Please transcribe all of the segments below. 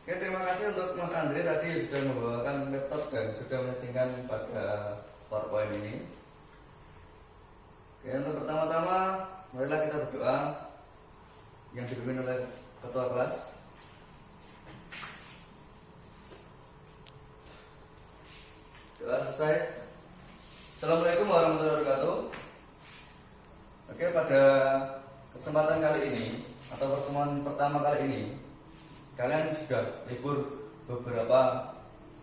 Oke, terima kasih untuk Mas Andre tadi sudah membawakan laptop dan sudah menyettingkan pada PowerPoint ini. Oke, untuk pertama-tama marilah kita berdoa yang dipimpin oleh ketua kelas. Doa selesai. Assalamualaikum warahmatullahi wabarakatuh. Oke, pada kesempatan kali ini atau pertemuan pertama kali ini, kalian sudah libur beberapa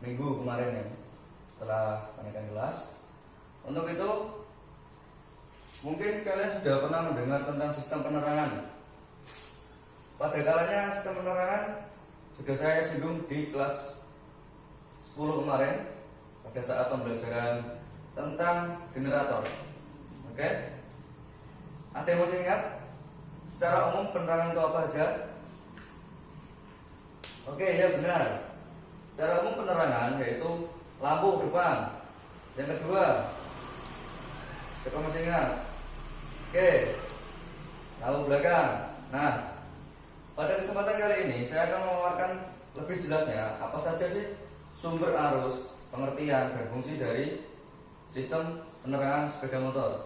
minggu kemarin ya, setelah kenaikan kelas. Untuk itu, mungkin kalian sudah pernah mendengar tentang sistem penerangan. Pada kalanya sistem penerangan sudah saya singgung di kelas 10 kemarin pada saat pembelajaran tentang generator. Oke? Ada yang masih ingat? Secara umum penerangan itu apa aja? Oke, ya benar. Secara umum penerangan yaitu lampu depan. Yang kedua, siapa masih ingat? Oke, lampu belakang. Nah, pada kesempatan kali ini saya akan memaparkan lebih jelasnya apa saja sih sumber arus, pengertian dan fungsi dari sistem penerangan sepeda motor.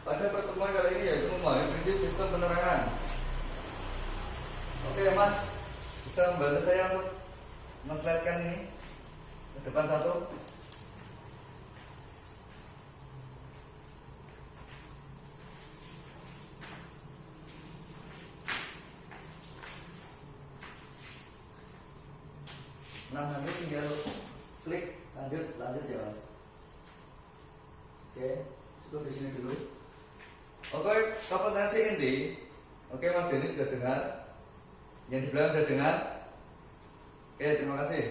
Pada pertemuan kali ini yaitu memahami prinsip sistem penerangan. Oke Mas, bisa membantu saya untuk men-slide-kan ini ke depan satu. Nah, nanti tinggal klik lanjut ya Mas. Oke, cukup di sini dulu. Oke, kompetensi inti. Oke, Mas Denny sudah dengar. Yang di belakang sudah dengar. Oke, terima kasih.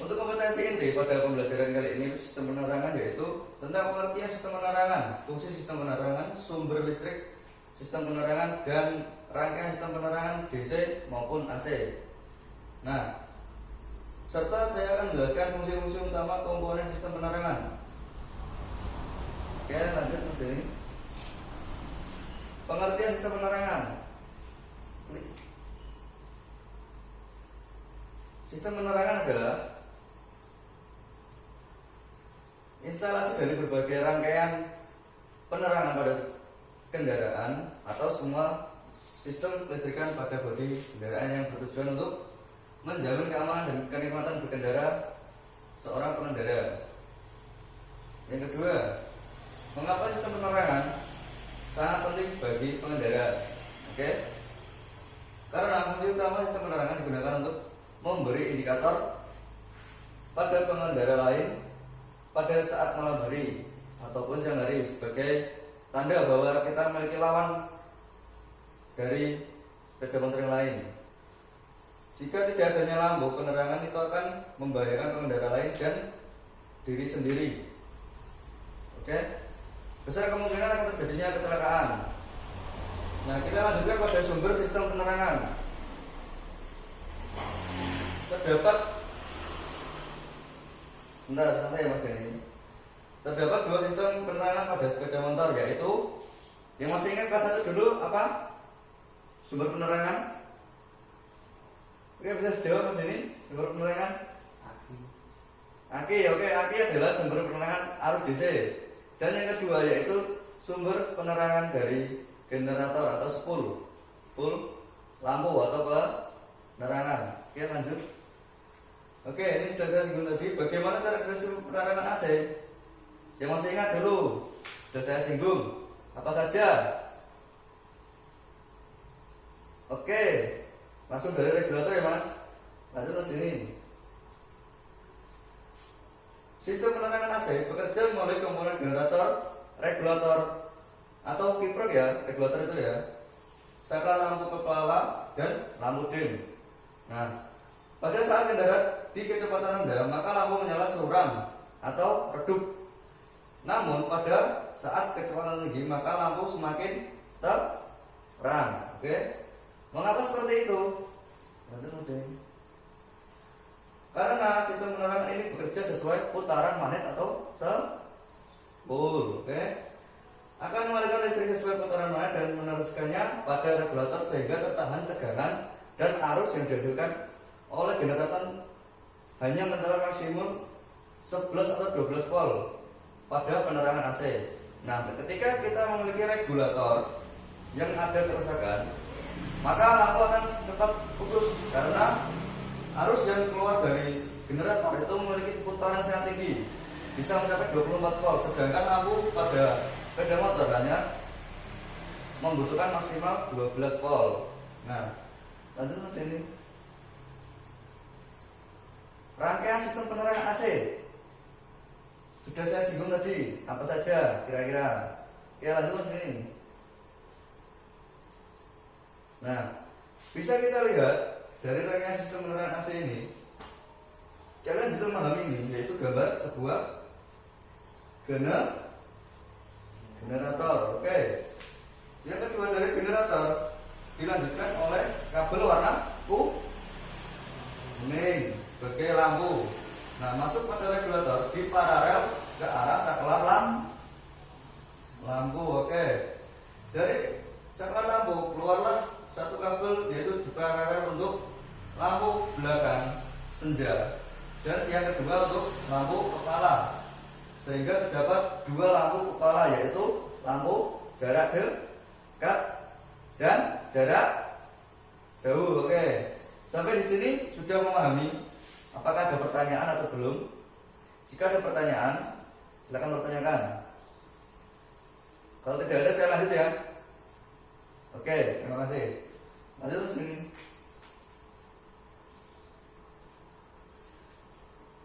Untuk kompetensi inti pada pembelajaran kali ini sistem penerangan yaitu tentang pengertian sistem penerangan, fungsi sistem penerangan, sumber listrik, sistem penerangan dan rangkaian sistem penerangan DC maupun AC. Nah, serta saya akan menjelaskan fungsi-fungsi utama komponen sistem penerangan. Oke, lanjut Mas Denny. Pengertian sistem penerangan. Sistem penerangan adalah instalasi dari berbagai rangkaian penerangan pada kendaraan atau semua sistem kelistrikan pada bodi kendaraan yang bertujuan untuk menjamin keamanan dan kenikmatan berkendara seorang pengendara. Yang kedua, mengapa sistem penerangan sangat penting bagi pengendara? Oke? Karena fungsi utama sistem penerangan digunakan untuk memberi indikator pada pengendara lain pada saat malam hari ataupun siang hari sebagai tanda bahwa kita memiliki lawan dari sepeda motor yang lain. Jika tidak adanya lampu penerangan itu akan membahayakan pengendara lain dan diri sendiri. Oke? Besar kemungkinan akan terjadinya kecelakaan. Nah, kita lanjutkan pada sumber sistem penerangan. Terdapat dua sistem penerangan pada sepeda motor, yaitu yang masih ingat kelas 1 dulu apa? Sumber penerangan. Oke, bisa dijawab Mas ini. Sumber penerangan aki. Oke, aki adalah sumber penerangan arus DC. Dan yang kedua yaitu sumber penerangan dari generator atau spool lampu atau penerangan. Oke, lanjut. Oke, ini sudah saya singgung tadi. Bagaimana cara kerja penerangan AC? Yang masih ingat dulu, sudah saya singgung. Apa saja? Oke, langsung dari regulator ya Mas. Lanjut ke sini. Sistem penerangan AC bekerja melalui komponen generator, regulator atau kiprok ya, regulator itu ya, saklar lampu kepala dan lampu dim. Nah, pada saat kendaraan di kecepatan rendah, maka lampu menyala suram atau redup. Namun pada saat kecepatan tinggi, maka lampu semakin terang. Oke, mengapa seperti itu? Lanjut Mas. Karena sistem penerangan ini bekerja sesuai putaran magnet atau spool, oke? Akan mengalirkan listrik sesuai putaran magnet dan meneruskannya pada regulator sehingga tertahan tegangan dan arus yang dihasilkan oleh generator hanya mencapai maksimum 11 atau 12 volt pada penerangan AC. Nah, ketika kita memiliki regulator yang ada kerusakan, maka lampu akan cepat putus karena arus yang keluar dari generator itu memiliki putaran yang tinggi, bisa mencapai 24 volt, sedangkan lampu pada sepeda motor hanya membutuhkan maksimal 12 volt. Nah, lanjut Mas ini. Rangkaian sistem penerangan AC sudah saya singgung tadi, apa saja kira-kira? Oke, lanjut Mas ini. Nah, bisa kita lihat dari rangkaian sistem penerangan AC ini, kalian bisa memahami ini, yaitu gambar sebuah generator. Oke. Yang kedua dari generator dilanjutkan oleh kabel warna kuning sebagai lampu. Nah, masuk pada regulator di paralel ke arah saklar lampu. Oke. Dari saklar lampu keluarlah satu kabel, yaitu di paralel untuk lampu belakang senja, dan yang kedua untuk lampu kepala, sehingga terdapat dua lampu kepala, yaitu lampu jarak dekat dan jarak jauh. Oke, sampai di sini sudah memahami? Apakah ada pertanyaan atau belum? Jika ada pertanyaan, silakan bertanyakan. Kalau tidak ada, saya lanjut ya. Oke, terima kasih. Lanjut ke sini.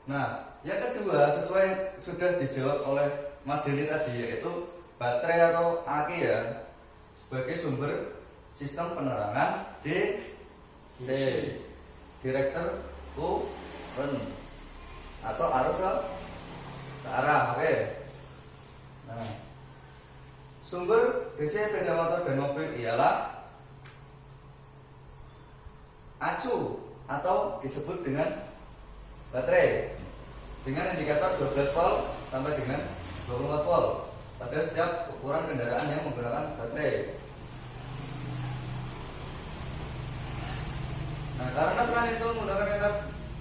Nah, yang kedua sesuai sudah dijawab oleh Mas Denny tadi, yaitu baterai atau aki ya, sebagai sumber sistem penerangan DC, director current atau arus searah. Oke. Nah, sumber DC sepeda motor dan mobil ialah acu atau disebut dengan baterai dengan indikator 12 volt sampai dengan 24 volt pada setiap ukuran kendaraan yang menggunakan baterai. Nah, karena selain itu menggunakan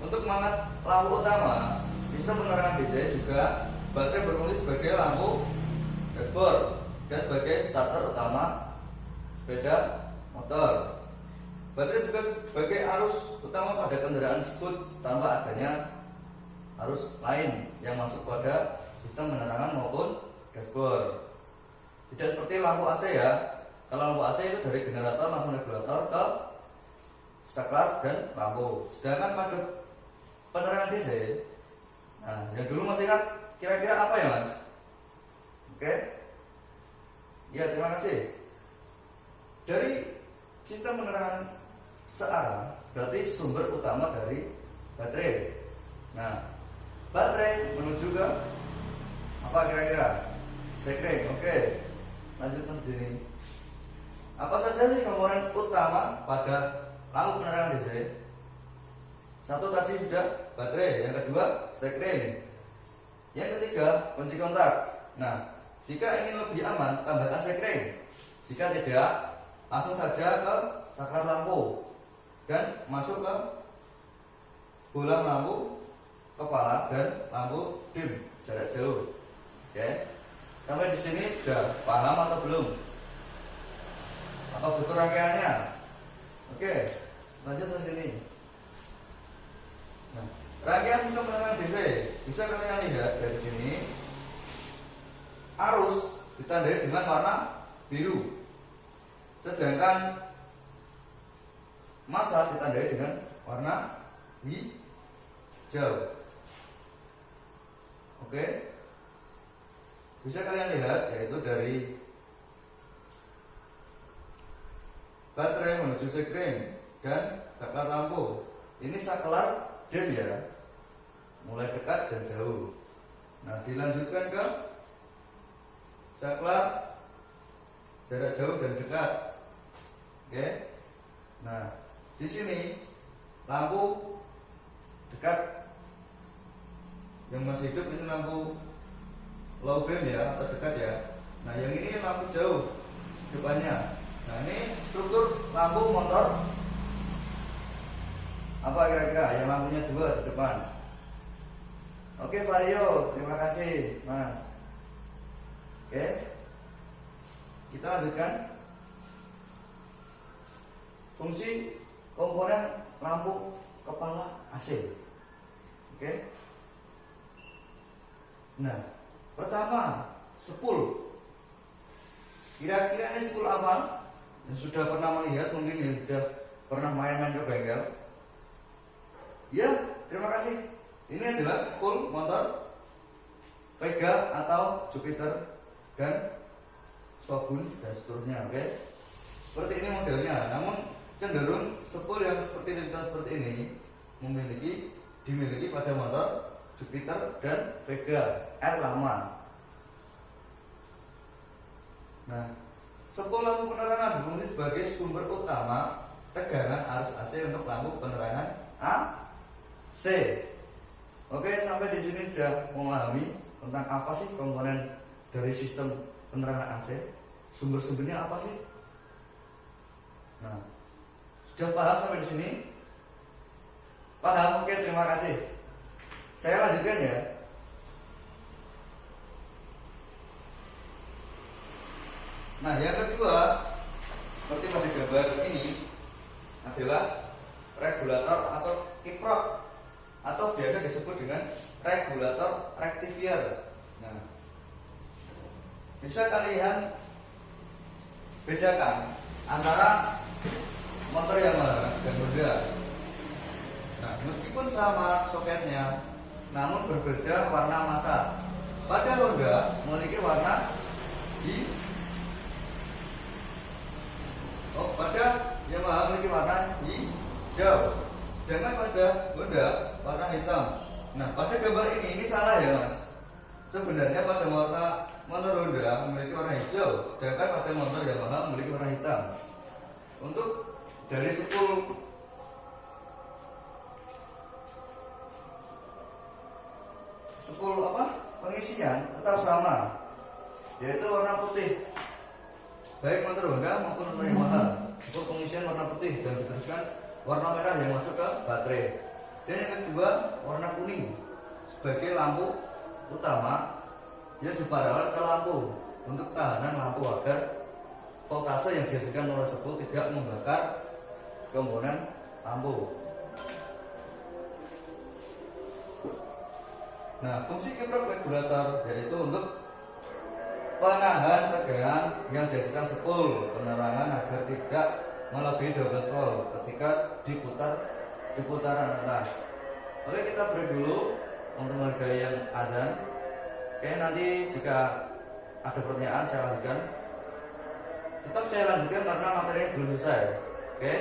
untuk mengangkat lampu utama, sistem penerangan DC juga baterai berfungsi sebagai lampu dashboard dan sebagai starter utama sepeda motor. Baterai juga sebagai arus utama pada kendaraan tersebut tanpa adanya arus lain yang masuk pada sistem penerangan maupun dashboard. Tidak seperti lampu AC ya. Kalau lampu AC itu dari generator langsung regulator ke saklar dan lampu. Sedangkan pada penerangan DC, nah yang dulu masih ingat kira-kira apa ya Mas? Oke. Ya, terima kasih. Dari sistem penerangan searah berarti sumber utama dari baterai. Nah, baterai menuju ke apa kira-kira? Sekring. Oke. Lanjut Mas Denny. Apa saja sih komponen utama pada lampu penerangan DC? Satu tadi sudah baterai, yang kedua sekring, yang ketiga kunci kontak. Nah, jika ingin lebih aman, tambahkan sekring. Jika tidak, langsung saja ke saklar lampu dan masuk ke bola lampu kepala dan lampu dim jarak jauh. Oke, sampai di sini sudah paham atau belum? Apa butuh rangkaiannya? Oke, lanjut ke sini. Nah, rangkaian sistem penerangan DC bisa kalian lihat dari sini. Arus ditandai dengan warna biru, sedangkan massa ditandai dengan warna hijau. Oke, bisa kalian lihat yaitu dari baterai menuju sekring dan saklar lampu. Ini saklar dim ya, mulai dekat dan jauh. Nah, dilanjutkan ke saklar jarak jauh dan dekat. Oke. Nah, di sini lampu dekat yang masih hidup ini lampu low beam ya, atau dekat ya. Nah yang ini lampu jauh depannya. Nah ini struktur lampu motor apa kira-kira yang lampunya 2 di depan. Oke Vario, terima kasih Mas. Oke, kita lanjutkan fungsi komponen lampu kepala AC. Oke. Nah, pertama spool. Kira-kira ini spool apa? Yang sudah pernah melihat, mungkin yang sudah pernah main-main ke bengkel. Ya, terima kasih. Ini adalah spool motor Vega atau Jupiter dan Shogun dan seterusnya. Oke. Seperti ini modelnya. Namun cenderung spool yang seperti ini dimiliki pada motor Jupiter dan Vega R lama. Nah, spool lampu penerangan berfungsi sebagai sumber utama tegangan arus AC untuk lampu penerangan AC. Oke, sampai di sini sudah memahami tentang apa sih komponen dari sistem penerangan AC, sumber-sumbernya apa sih? Nah, sudah paham sampai di sini? Paham? Oke, terima kasih. Saya lanjutkan ya. Nah, yang kedua, seperti pada gambar ini adalah regulator atau kiprok atau biasa disebut dengan regulator rectifier. Nah, bisa kalian bedakan antara motor Yamaha dan Honda. Nah, meskipun sama soketnya, namun berbeda warna massa. Pada Honda memiliki warna pada Yamaha memiliki warna hijau, sedangkan pada Honda warna hitam. Nah, pada gambar ini salah ya Mas. Sebenarnya pada motor Honda memiliki warna hijau, sedangkan pada motor Yamaha memiliki warna hitam. Untuk dari spool pengisian tetap sama, yaitu warna putih. Baik motor Honda maupun motor Yamaha, spool pengisian warna putih dan diteruskan warna merah yang masuk ke baterai. Dan yang kedua warna kuning sebagai lampu utama yang diparalel ke lampu untuk tahanan lampu agar voltase yang dihasilkan oleh spool tidak membakar komponen lampu. Nah, fungsi kiprok regulator yaitu untuk penahan tegangan yang dihasilkan spool penerangan agar tidak melebihi 12 volt ketika di putaran atas. Oke, kita break dulu untuk menghargai yang azan. Oke, nanti jika ada pertanyaan saya lanjutkan. Tetap saya lanjutkan karena materinya belum selesai. Oke,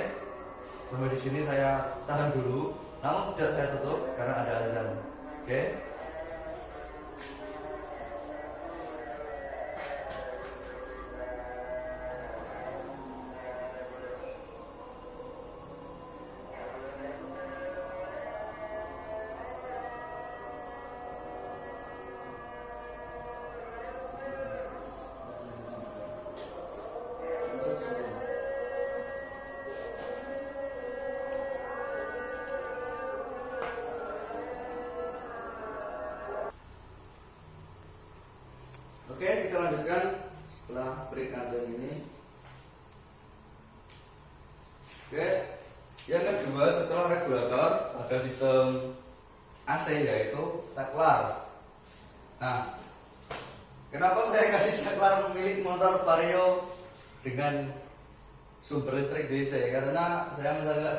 sampai di sini saya tahan dulu, namun tidak saya tutup karena ada azan. Oke. Oke, kita lanjutkan setelah break azan ini. Oke, yang kedua setelah regulator ada sistem AC yaitu saklar. Nah, kenapa saya kasih saklar milik motor Vario dengan sumber listrik DC? Karena saya mencari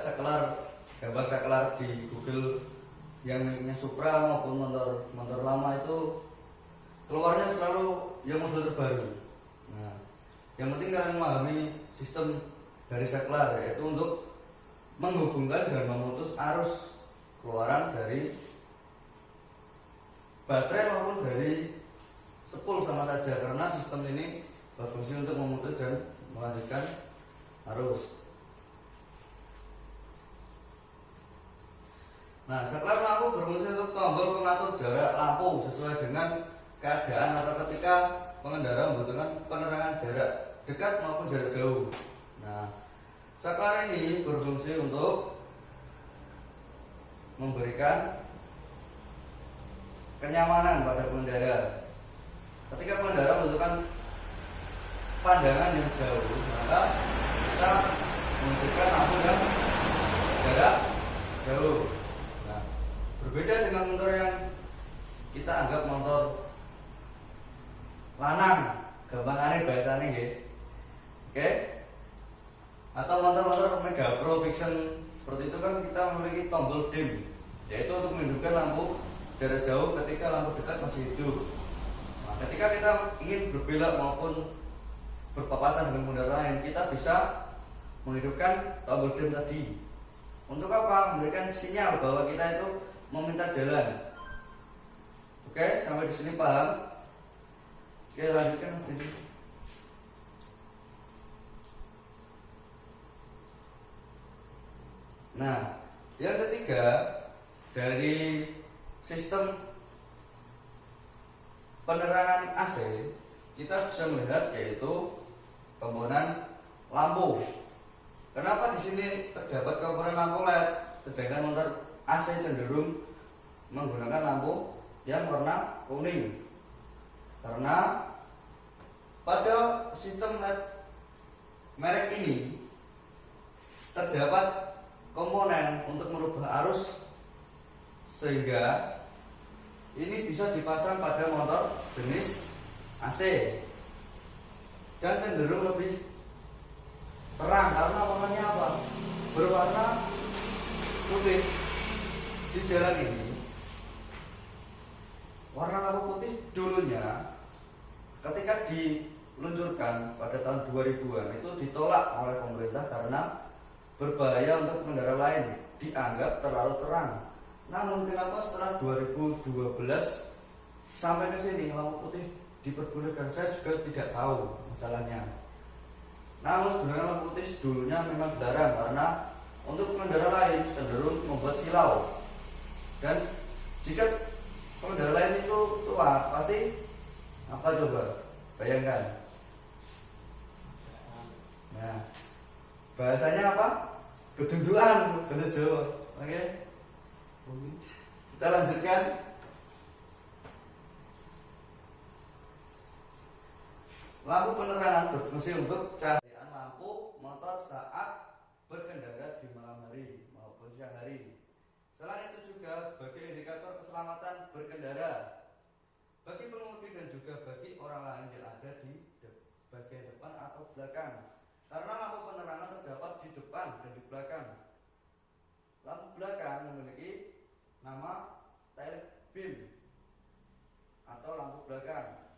gambar saklar di Google yang Supra maupun motor lama itu keluarnya selalu yang model terbaru. Nah, yang penting kalian memahami sistem dari saklar yaitu untuk menghubungkan dan memutus arus keluaran dari baterai maupun dari spool sama saja, karena sistem ini berfungsi untuk memutus dan melanjutkan arus. Nah, saklar lampu berfungsi untuk tombol pengatur jarak lampu sesuai dengan keadaan atau ketika pengendara membutuhkan penerangan jarak dekat maupun jarak jauh. Nah, saklar ini berfungsi untuk memberikan kenyamanan pada pengendara. Ketika pengendara membutuhkan pandangan yang jauh, maka kita menunjukkan lampu yang jarak jauh. Nah, berbeda dengan motor yang kita anggap motor lanang, gampangane bahasane nggih. Oke? Atau motor-motor Mega Pro Fiction seperti itu kan kita memiliki tombol dim, yaitu untuk menghidupkan lampu jarak jauh ketika lampu dekat masih hidup. Nah, ketika kita ingin berbelok maupun berpapasan dengan pengendara lain, kita bisa menghidupkan tombol dim tadi. Untuk apa? Memberikan sinyal bahwa kita itu meminta jalan. Oke, sampai di sini paham? Oke, lanjutkan sini. Nah, yang ketiga dari sistem penerangan AC kita bisa melihat yaitu komponen lampu. Kenapa di sini terdapat komponen lampu LED sedangkan motor AC cenderung menggunakan lampu yang warna kuning? Karena pada sistem LED merek ini terdapat komponen untuk merubah arus sehingga ini bisa dipasang pada motor jenis AC dan cenderung lebih terang karena warnanya apa? Berwarna putih. Di jalan ini warna lampu putih dulunya ketika diluncurkan pada tahun 2000-an itu ditolak oleh pemerintah karena berbahaya untuk pengendara lain, dianggap terlalu terang. Namun kenapa setelah 2012 sampai ke sini lampu putih diperbolehkan? Saya juga tidak tahu masalahnya. Namun sebenarnya lampu putih dulunya memang dilarang karena untuk pengendara lain cenderung membuat silau. Dan jika pengendara lain itu tua, pasti apa coba? Bayangkan. Nah, bahasanya apa? Bedunduan, bahasa Jawa. Oke. Kita lanjutkan. Lampu penerangan berfungsi untuk cahaya lampu motor saat berkendara di malam hari maupun siang hari. Selain itu juga sebagai indikator keselamatan berkendara bagi pengemudi dan juga bagi orang lain yang ada di bagian depan atau belakang. Karena lampu penerangan terdapat di depan dan di belakang. Lampu belakang memiliki nama tail beam atau lampu belakang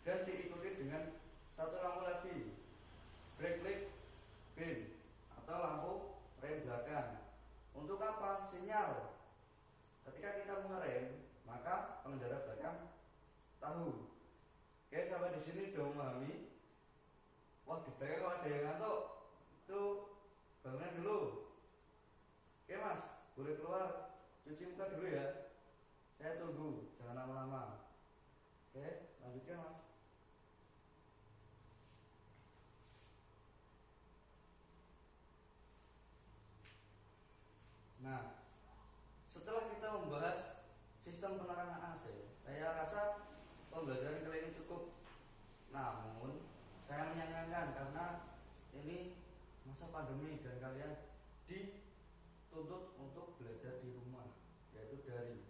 dan diikuti dengan satu lampu lagi, brake light beam atau lampu rem belakang. Untuk apa? Sinyal. Ketika kita mengerem, maka pengendara belakang tahu. Oke, sampai di sini sudah memahami. Wah, di belakang kalau ada yang ngantuk, itu bangunan dulu. Oke mas, boleh keluar cuci muka dulu ya. Saya tunggu, jangan lama-lama. Oke, lanjutkan mas. Nah, setelah kita membahas sistem penerangan AC, saya rasa pembelajaran kali ini cukup. Namun, saya menyayangkan karena ini masa pandemi dan kalian dituntut untuk belajar di rumah, yaitu daring.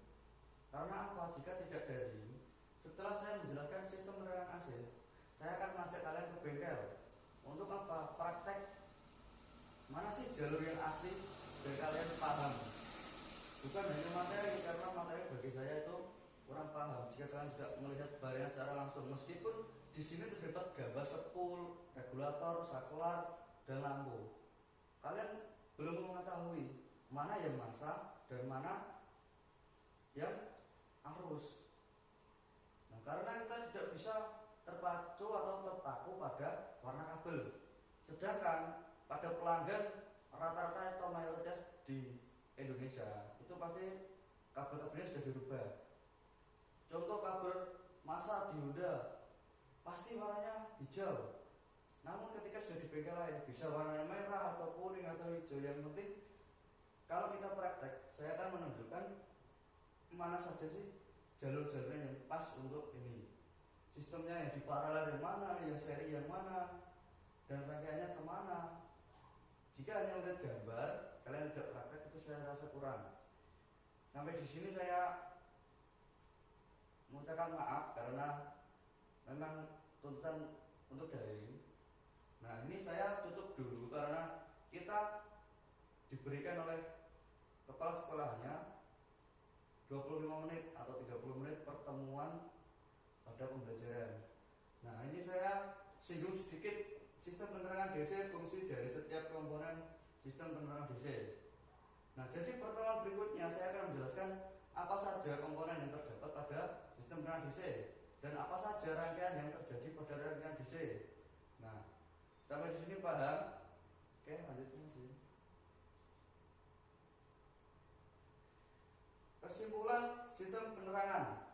Karena apa? Jika tidak daring, setelah saya menjelaskan sistem penerangan AC, saya akan mengajak kalian ke bengkel. Untuk apa? Praktek. Mana sih jalur yang asli biar kalian paham. Bukan hanya materi, karena materi bagi saya itu kurang paham. Jika kalian tidak melihat barangnya secara langsung, meskipun di sini terdapat gambar sepul, regulator, saklar, dan lampu, kalian belum mengetahui mana yang massa dan mana yang arus. Nah, karena kita tidak bisa terpacu atau terpaku pada warna kabel. Sedangkan pada pelanggan rata-rata atau mayoritas di Indonesia itu pasti kabel-kabelnya sudah dirubah. Contoh kabel massa di Honda pasti warnanya hijau. Namun ketika sudah di bengkel lain bisa warnanya merah atau kuning atau hijau. Yang penting kalau kita praktek, saya akan menunjukkan mana saja sih jalur-jalurnya yang pas untuk ini. Sistemnya yang di paralel yang mana, yang seri yang mana, dan rangkaiannya kemana. Jika hanya melihat gambar, kalian tidak praktek itu saya rasa kurang. Sampai di sini saya mengucapkan maaf karena memang tuntutan untuk daring. Nah ini saya tutup dulu karena kita diberikan oleh kepala sekolahnya 25 menit atau 30 menit pertemuan pada pembelajaran. Nah ini saya singgung sedikit sistem penerangan DC, fungsi dari setiap komponen sistem penerangan DC. Nah jadi pertemuan berikutnya saya akan menjelaskan apa saja komponen yang terdapat pada sistem penerangan DC dan apa saja rangkaian yang terjadi pada rangkaian DC. Nah sampai di sini paham? Oke lanjutkan sih. Kesimpulan sistem penerangan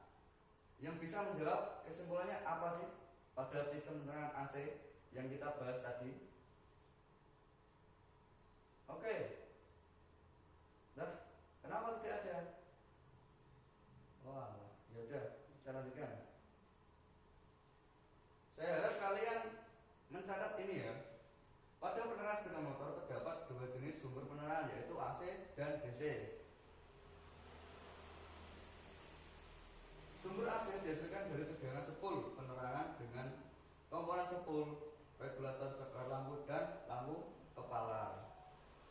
yang bisa menjawab kesimpulannya apa sih pada sistem penerangan AC yang kita bahas tadi. Oke. Nah, kenapa tidak ada? Wah, ya udah, kita lanjutkan. Saya harap kalian mencatat ini ya. Pada penerangan sepeda motor terdapat dua jenis sumber penerangan yaitu AC dan DC. Sumber AC dihasilkan dari tegangan spool penerangan dengan komponen spool, regulator saklar lampu dan lampu kepala.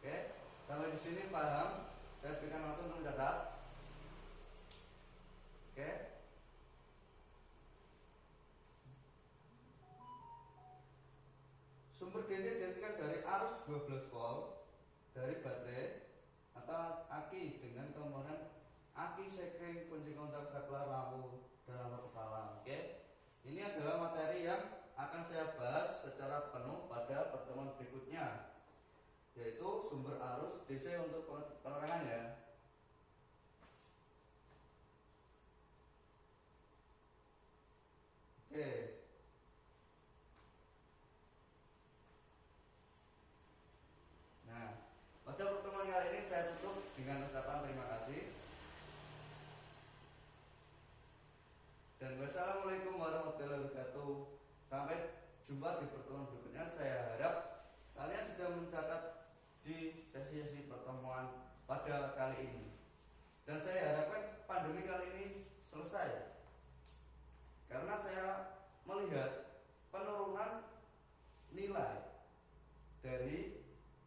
Oke, sampai di sini paham? Saya berikan waktu untuk mencatat. Oke. Sumber DC dihasilkan dari arus 12 volt dari baterai atau aki dengan komponen aki, sekring, kunci kontak, saklar lampu dan lampu kepala. Oke. Ini adalah materi yang akan saya bahas secara penuh pada pertemuan berikutnya, yaitu sumber arus DC untuk penerangan ya. Oke. Nah, pada pertemuan kali ini saya tutup dengan ucapan terima kasih. Dan wassalamualaikum warahmatullahi wabarakatuh. Sampai jumpa di pertemuan berikutnya. Saya harap kalian sudah mencatat di sesi-sesi pertemuan pada kali ini. Dan saya harapkan pandemi kali ini selesai. Karena saya melihat penurunan nilai dari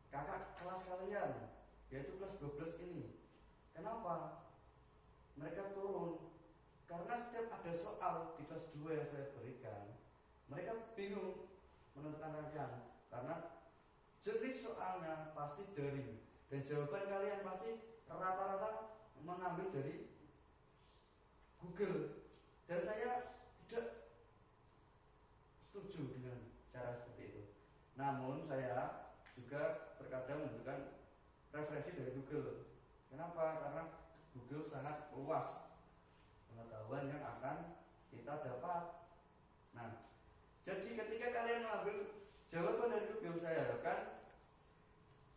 kakak kelas kalian, yaitu kelas 12 ini. Kenapa? Mereka turun karena setiap ada soal di kelas 2 yang saya berikan, mereka bingung menentukan rangkaian karena jenis soalnya pasti daring dan jawaban kalian pasti rata-rata mengambil dari Google, dan saya tidak setuju dengan cara seperti itu. Namun saya juga terkadang memberikan referensi dari Google. Kenapa? Karena Google sangat luas pengetahuan yang akan kita dapat. Nah, jadi ketika kalian mengambil jawaban dari Google, saya harapkan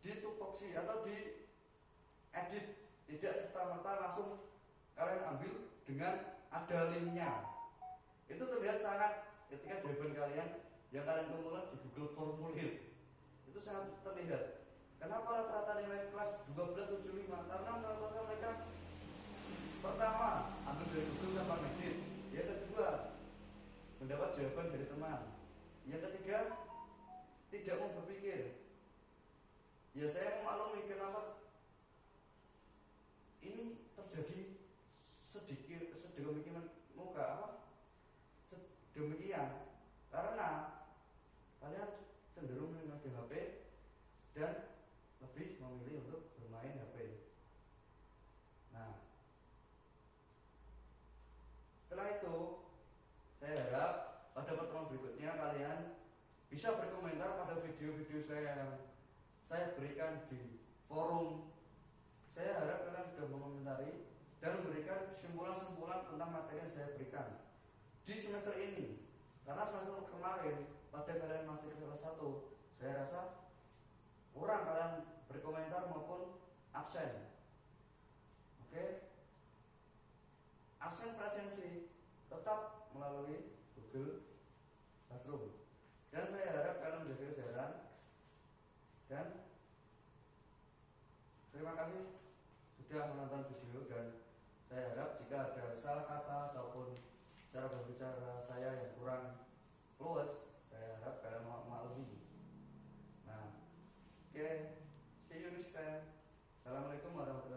ditupoksi atau di edit, tidak serta-merta langsung kalian ambil dengan ada linknya. Itu terlihat sangat ketika jawaban kalian yang kalian kumpulkan di Google Formulir itu sangat terlihat. Kenapa rata-rata nilai kelas 1275? Karena rata-rata mereka pertama ambil dari Google tanpa ngedit, yang kedua mendapat jawaban dari teman, yang ketiga tidak mau berpikir. Ya saya memaklumi kenapa ini terjadi sedemikian sedemikian, karena kalian cenderung menggunakan HP dan lebih memilih untuk bermain HP. Nah, setelah itu saya harap pada pertemuan berikutnya kalian bisa berkomentar pada video-video saya yang saya berikan di forum. Saya harap kalian sudah berkomentar maupun absen. Oke, absen presensi tetap melalui Google Classroom. Dan saya harap kalian menjaga kesehatan. Dan terima kasih sudah menonton video, dan saya harap jika ada salah kata ataupun cara berbicara saya yang kurang luas, saya harap kalian maklumi. Nah, oke, see you next time. Assalamualaikum warahmatullahi wabarakatuh.